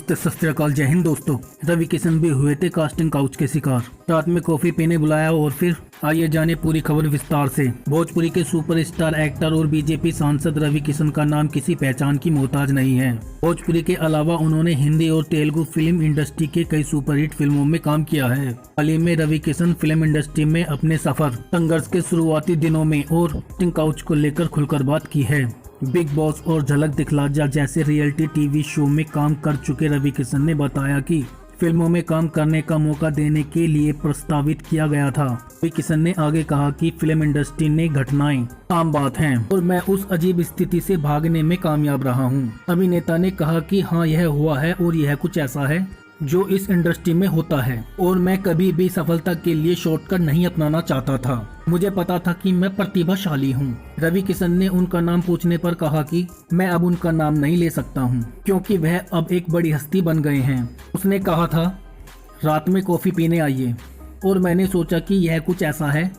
नमस्ते, सत श्री अकाल, जय हिंद दोस्तों। रवि किशन भी हुए थे कास्टिंग काउच के शिकार। रात में कॉफी पीने बुलाया और फिर आइए जाने पूरी खबर विस्तार से। भोजपुरी के सुपरस्टार एक्टर और बीजेपी सांसद रवि किशन का नाम किसी पहचान की मोहताज नहीं है। भोजपुरी के अलावा उन्होंने हिंदी और तेलुगु फिल्म इंडस्ट्री के कई सुपरहिट फिल्मों में काम किया है। हाल ही में रवि किशन फिल्म इंडस्ट्री में अपने सफर संघर्ष के शुरुआती दिनों में और कास्टिंग काउच को लेकर खुलकर बात की है। बिग बॉस और झलक दिखला जा जैसे रियलिटी टीवी शो में काम कर चुके रवि किशन ने बताया कि फिल्मों में काम करने का मौका देने के लिए प्रस्तावित किया गया था। रवि किशन ने आगे कहा कि फिल्म इंडस्ट्री ने घटनाएं आम बात हैं और मैं उस अजीब स्थिति से भागने में कामयाब रहा हूं। अभिनेता ने कहा कि हाँ, यह हुआ है और यह कुछ ऐसा है जो इस इंडस्ट्री में होता है और मैं कभी भी सफलता के लिए शॉर्टकट नहीं अपनाना चाहता था। मुझे पता था कि मैं प्रतिभाशाली हूँ। रवि किशन ने उनका नाम पूछने पर कहा कि मैं अब उनका नाम नहीं ले सकता हूँ क्योंकि वह अब एक बड़ी हस्ती बन गए हैं। उसने कहा था, रात में कॉफी पीने आइए, और मैंने सोचा कि यह कुछ ऐसा है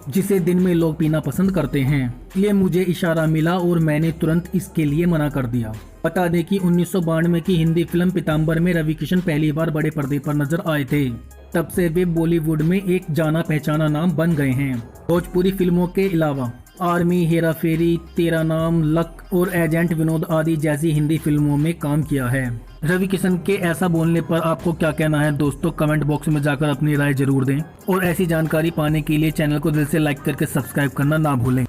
जिसे दिन में लोग पीना पसंद करते हैं, इसलिए मुझे इशारा मिला और मैंने तुरंत इसके लिए मना कर दिया। बता दें कि 1992 की हिंदी फिल्म पीताम्बर में रवि किशन पहली बार बड़े पर्दे पर नजर आए थे। तब से वे बॉलीवुड में एक जाना पहचाना नाम बन गए हैं। भोजपुरी फिल्मों के अलावा आर्मी, हेरा फेरी, तेरा नाम, लक और एजेंट विनोद आदि जैसी हिंदी फिल्मों में काम किया है। रवि किशन के ऐसा बोलने पर आपको क्या कहना है दोस्तों? कमेंट बॉक्स में जाकर अपनी राय जरूर दें और ऐसी जानकारी पाने के लिए चैनल को दिल से लाइक करके सब्सक्राइब करना ना भूलें।